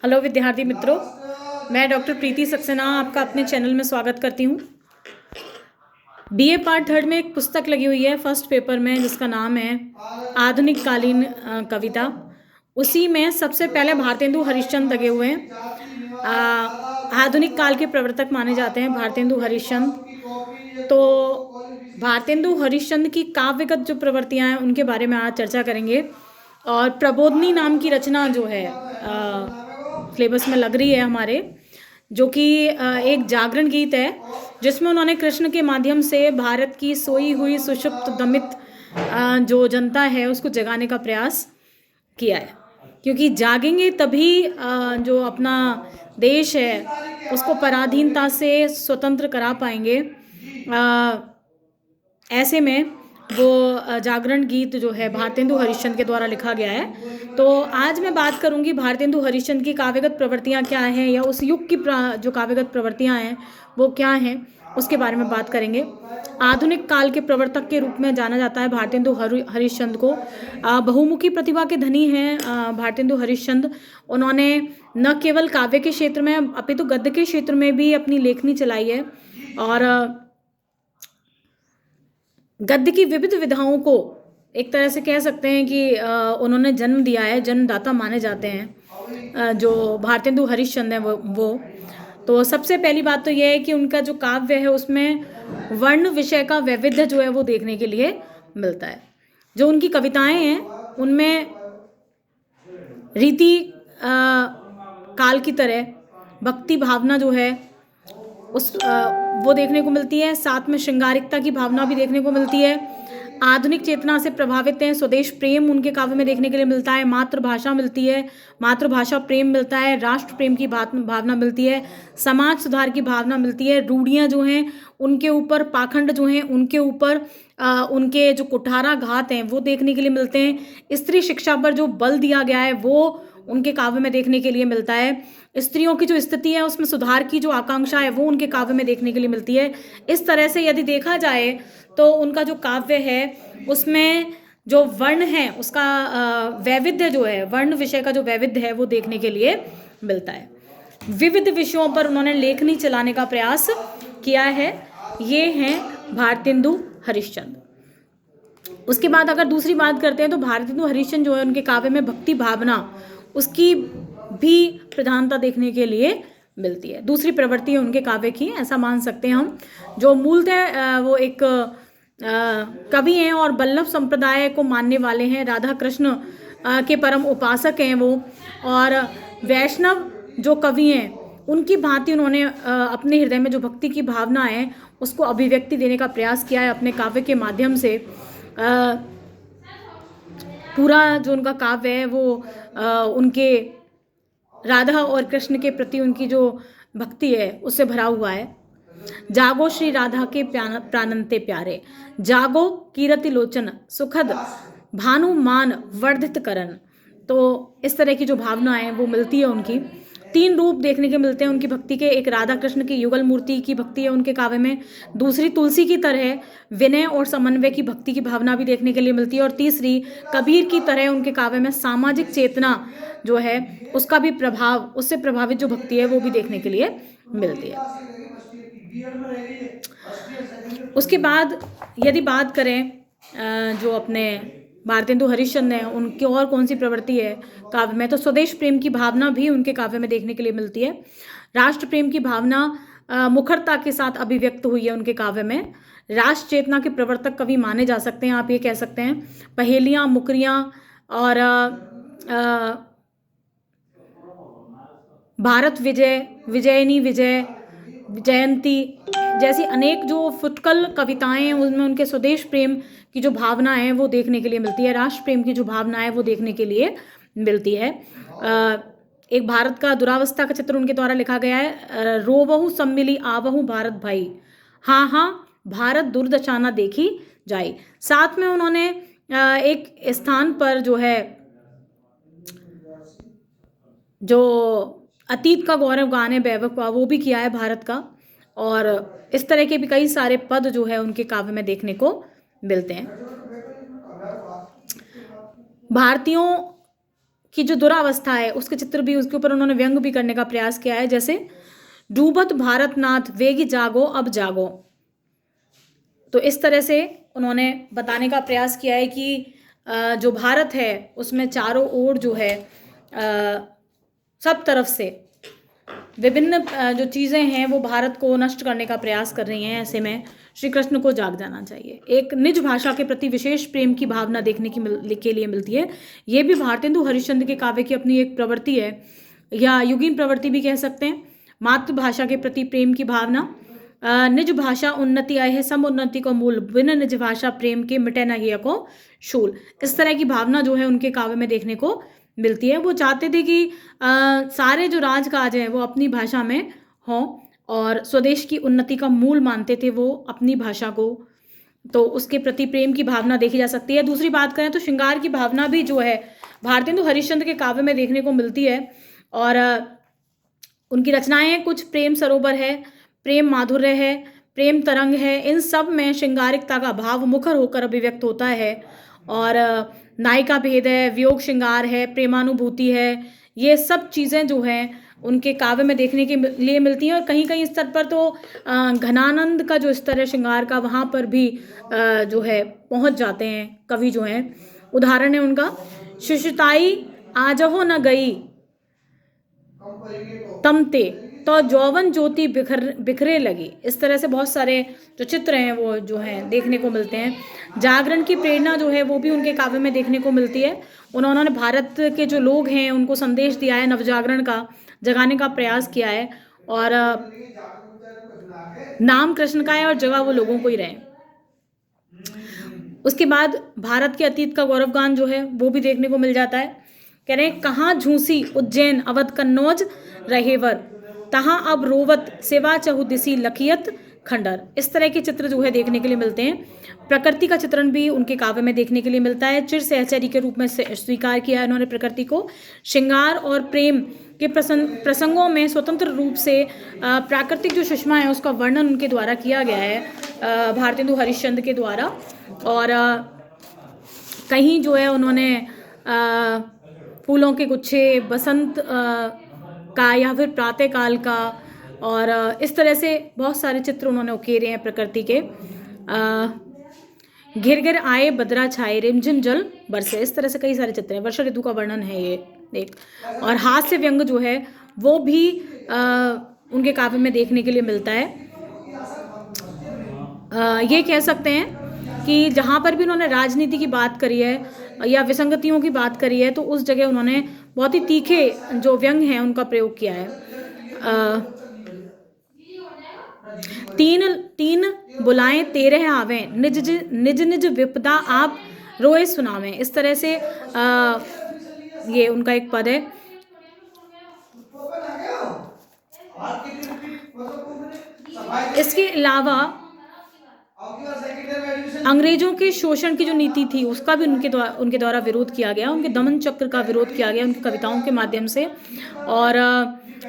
Hello विद्यार्थी मित्रों, मैं डॉक्टर प्रीति सक्सेना आपका अपने चैनल में स्वागत करती हूँ। बीए पार्ट थर्ड में एक पुस्तक लगी हुई है फर्स्ट पेपर में, जिसका नाम है आधुनिक कालीन कविता। उसी में सबसे पहले भारतेंदु हरिश्चंद्र लगे हुए हैं। आधुनिक काल के प्रवर्तक माने जाते हैं भारतेंदु हरिश्चंद्र। तो भारतेंदु हरिश्चंद्र की काव्यगत जो प्रवृत्तियाँ हैं उनके बारे में आज चर्चा करेंगे। और प्रबोधनी नाम की रचना जो है सिलेबस में लग रही है हमारे, जो कि एक जागरण गीत है, जिसमें उन्होंने कृष्ण के माध्यम से भारत की सोई हुई सुषुप्त दमित जो जनता है उसको जगाने का प्रयास किया है। क्योंकि जागेंगे तभी जो अपना देश है उसको पराधीनता से स्वतंत्र करा पाएंगे। ऐसे में वो जागरण गीत जो है भारतेंदु हरिश्चंद्र के द्वारा लिखा गया है। तो आज मैं बात करूंगी भारतेंदु हरिश्चंद्र की काव्यगत प्रवृत्तियां क्या हैं, या उस युग की जो काव्यगत प्रवृत्तियां हैं वो क्या हैं, उसके बारे में बात करेंगे। आधुनिक काल के प्रवर्तक के रूप में जाना जाता है भारतेंदु हरिश्चंद्र को। बहुमुखी प्रतिभा के धनी हैं भारतेंदु हरिश्चंद्र। उन्होंने न केवल काव्य के क्षेत्र में अपितु गद्य के क्षेत्र में भी अपनी लेखनी चलाई है, और गद्य की विविध विधाओं को एक तरह से कह सकते हैं कि उन्होंने जन्म दिया है, जन्मदाता माने जाते हैं जो भारतेंदु हरिश्चंद्र हैं वो। तो सबसे पहली बात तो यह है कि उनका जो काव्य है उसमें वर्ण विषय का वैविध्य जो है वो देखने के लिए मिलता है। जो उनकी कविताएं हैं उनमें रीति काल की तरह भक्ति भावना जो है उस वो देखने को मिलती है। साथ में श्रृंगारिकता की भावना भी देखने को मिलती है। आधुनिक चेतना से प्रभावित हैं, स्वदेश प्रेम उनके काव्य में देखने के लिए मिलता है। मातृभाषा मिलती है, मातृभाषा प्रेम मिलता है। राष्ट्र प्रेम की भावना मिलती है। समाज सुधार की भावना मिलती है। रूढ़ियाँ जो हैं उनके ऊपर, पाखंड जो हैं उनके ऊपर उनके जो कुठाराघात हैं वो देखने के लिए मिलते हैं। स्त्री शिक्षा पर जो बल दिया गया है वो उनके काव्य में देखने के लिए मिलता है। स्त्रियों की जो स्थिति है उसमें सुधार की जो आकांक्षा है वो उनके काव्य में देखने के लिए मिलती है। इस तरह से यदि देखा जाए तो उनका जो काव्य है उसमें जो वर्ण है उसका वैविध्य जो है, वर्ण विषय का जो वैविध्य है वो देखने के लिए मिलता है। विविध विषयों पर उन्होंने लेखनी चलाने का प्रयास किया है। ये हैं भारतेंदु हरिश्चंद्र। उसके बाद अगर दूसरी बात करते हैं तो भारतेंदु हरिश्चंद्र जो है उनके काव्य में भक्ति भावना उसकी भी प्रधानता देखने के लिए मिलती है। दूसरी प्रवृत्ति है उनके काव्य की, ऐसा मान सकते हैं हम। जो मूलतः वो एक कवि हैं और वल्लभ संप्रदाय को मानने वाले हैं, राधा कृष्ण के परम उपासक हैं वो। और वैष्णव जो कवि हैं उनकी भांति उन्होंने अपने हृदय में जो भक्ति की भावना है उसको अभिव्यक्ति देने का प्रयास किया है अपने काव्य के माध्यम से। पूरा जो उनका काव्य है वो उनके राधा और कृष्ण के प्रति उनकी जो भक्ति है उससे भरा हुआ है। जागो श्री राधा के प्राणंते प्यारे, जागो कीरति लोचन सुखद भानुमान वर्धित करन। तो इस तरह की जो भावना है वो मिलती है उनकी। तीन रूप देखने के मिलते हैं उनकी भक्ति के। एक राधा कृष्ण की युगल मूर्ति की भक्ति है उनके काव्य में। दूसरी तुलसी की तरह विनय और समन्वय की भक्ति की भावना भी देखने के लिए मिलती है। और तीसरी कबीर की तरह उनके काव्य में सामाजिक चेतना जो है उसका भी प्रभाव, उससे प्रभावित जो भक्ति है वो भी देखने के लिए मिलती है। उसके बाद यदि बात करें जो अपने भारतेंदु हरिश्चंद्र हैं उनकी और कौन सी प्रवृत्ति है काव्य में, तो स्वदेश प्रेम की भावना भी उनके काव्य में देखने के लिए मिलती है। राष्ट्र प्रेम की भावना मुखरता के साथ अभिव्यक्त हुई है उनके काव्य में। राष्ट्र चेतना के प्रवर्तक कवि माने जा सकते हैं, आप ये कह सकते हैं। पहेलियाँ, मुकरियाँ और भारत विजय, विजयनी विजय, जयंती जैसी अनेक जो फुटकल कविताएं हैं उनमें उनके स्वदेश प्रेम की जो भावना है वो देखने के लिए मिलती है। राष्ट्र प्रेम की जो भावना है वो देखने के लिए मिलती है। एक भारत का दुरावस्था का चित्र उनके द्वारा लिखा गया है। रोवहु सम्मिली आवहु भारत भाई, हाँ हाँ भारत दुर्दशा न देखी जाई। साथ में उन्होंने एक स्थान पर जो है जो अतीत का गौरव गान है वैभव का वो भी किया है भारत का। और इस तरह के भी कई सारे पद जो है उनके काव्य में देखने को मिलते हैं। भारतीयों की जो दुरावस्था है उसके चित्र भी, उसके ऊपर उन्होंने व्यंग भी करने का प्रयास किया है। जैसे डूबत भारतनाथ वेगी जागो अब जागो, तो इस तरह से उन्होंने बताने का प्रयास किया है कि जो भारत है उसमें चारों ओर जो है सब तरफ से विभिन्न जो चीज़ें हैं वो भारत को नष्ट करने का प्रयास कर रही हैं। ऐसे में श्री कृष्ण को जाग जाना चाहिए। एक निज भाषा के प्रति विशेष प्रेम की भावना देखने के लिए मिलती है। ये भी भारतेंदु हरिश्चंद्र के काव्य की अपनी एक प्रवृत्ति है, या युगीन प्रवृत्ति भी कह सकते हैं। मातृभाषा के प्रति प्रेम की भावना, निज भाषा उन्नति आय है सम उन्नति को मूल, बिना निज भाषा प्रेम के मिटे न हिय को शूल। इस तरह की भावना जो है उनके काव्य में देखने को मिलती है। वो चाहते थे कि सारे जो राजकाज हैं वो अपनी भाषा में हों, और स्वदेश की उन्नति का मूल मानते थे वो अपनी भाषा को। तो उसके प्रति प्रेम की भावना देखी जा सकती है। दूसरी बात करें तो श्रृंगार की भावना भी जो है भारतेंदु हरिश्चंद्र के काव्य में देखने को मिलती है। और उनकी रचनाएं कुछ प्रेम सरोवर है, प्रेम माधुर्य है, प्रेम तरंग है, इन सब में श्रृंगारिकता का भाव मुखर होकर अभिव्यक्त होता है। और नायिका भेद है, वियोग श्रृंगार है, प्रेमानुभूति है, ये सब चीज़ें जो हैं उनके काव्य में देखने के लिए मिलती हैं। और कहीं कहीं स्तर पर तो घनानंद का जो स्तर है श्रृंगार का, वहाँ पर भी जो है पहुँच जाते हैं कवि जो हैं। उदाहरण है उनका शिशुताई आजहो न गई तमते तो जौवन ज्योति बिखरे लगी। इस तरह से बहुत सारे जो चित्र हैं वो जो हैं देखने को मिलते हैं। जागरण की प्रेरणा जो है वो भी उनके काव्य में देखने को मिलती है। उन्होंने भारत के जो लोग हैं उनको संदेश दिया है, नवजागरण का जगाने का प्रयास किया है। और नाम कृष्ण का है और जगह वो लोगों को ही रहे। उसके बाद भारत के अतीत का गौरवगान जो है वो भी देखने को मिल जाता है। कह रहे हैं कहाँ झूसी उज्जैन अवध कन्नौज रहेवर, तहाँ अब रोवत सेवा चहुदिसी लखियत खंडर। इस तरह के चित्र जो है देखने के लिए मिलते हैं। प्रकृति का चित्रण भी उनके काव्य में देखने के लिए मिलता है। चिर सहचरी के रूप में स्वीकार किया है उन्होंने प्रकृति को। श्रृंगार और प्रेम के प्रसंगों में स्वतंत्र रूप से प्राकृतिक जो सुषमा है उसका वर्णन उनके द्वारा किया गया है, भारतेंदु हरिश्चंद्र के द्वारा। और कहीं जो है उन्होंने फूलों के गुच्छे, बसंत का या फिर प्रातःकाल का, और इस तरह से बहुत सारे चित्र उन्होंने उकेरे हैं प्रकृति के। घिर घिर आए बदरा छाए रिमझिम जल बरसे, इस तरह से कई सारे चित्र हैं। वर्षा ऋतु का वर्णन है ये एक। और हास्य व्यंग जो है वो भी उनके काव्य में देखने के लिए मिलता है। ये कह सकते हैं कि जहाँ पर भी उन्होंने राजनीति की बात करी है या विसंगतियों की बात करी है तो उस जगह उन्होंने बहुत ही तीखे जो व्यंग हैं उनका प्रयोग किया है। तीन बुलाएं तेरे आवें, निज निज विपदा आप रोए सुनावें। इस तरह से ये उनका एक पद है। इसके अलावा अंग्रेजों के शोषण की जो नीति थी उसका भी उनके द्वारा विरोध किया गया। उनके दमन चक्र का विरोध किया गया उनकी कविताओं के माध्यम से। और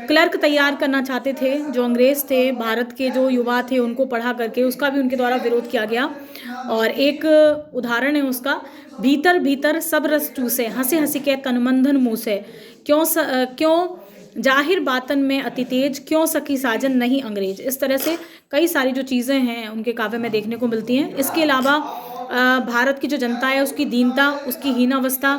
क्लर्क तैयार करना चाहते थे जो अंग्रेज थे, भारत के जो युवा थे उनको पढ़ा करके, उसका भी उनके द्वारा विरोध किया गया। और एक उदाहरण है उसका, भीतर भीतर सब रस चूसे हंसी हंसी के तनमंधन मुँह से, क्यों जाहिर बातन में अति तेज, क्यों सखी साजन नहीं अंग्रेज। इस तरह से कई सारी जो चीज़ें हैं उनके काव्य में देखने को मिलती हैं। इसके अलावा भारत की जो जनता है उसकी दीनता, उसकी हीनावस्था,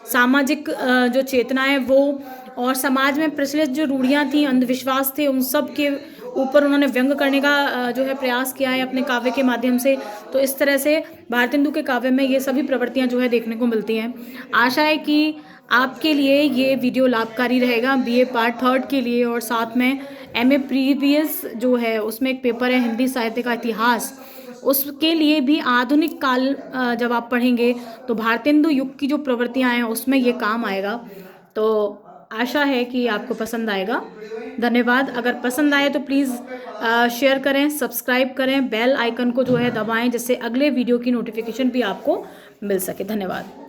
सामाजिक जो चेतना है वो, और समाज में प्रचलित जो रूढ़ियाँ थी, अंधविश्वास थे, उन सब के ऊपर उन्होंने व्यंग करने का जो है प्रयास किया है अपने काव्य के माध्यम से। तो इस तरह से भारतेंदु के काव्य में ये सभी प्रवृत्तियाँ जो है देखने को मिलती हैं। आशा है कि आपके लिए ये वीडियो लाभकारी रहेगा बीए पार्ट 3 के लिए। और साथ में एमए प्रीवियस जो है उसमें एक पेपर है हिंदी साहित्य का इतिहास, उसके लिए भी आधुनिक काल जब आप पढ़ेंगे तो भारतेंदु युग की जो प्रवृत्तियाँ हैं उसमें ये काम आएगा। तो आशा है कि आपको पसंद आएगा। धन्यवाद। अगर पसंद आए तो प्लीज़ शेयर करें, सब्सक्राइब करें, बेल आइकन को जो है दबाएं जिससे अगले वीडियो की नोटिफिकेशन भी आपको मिल सके। धन्यवाद।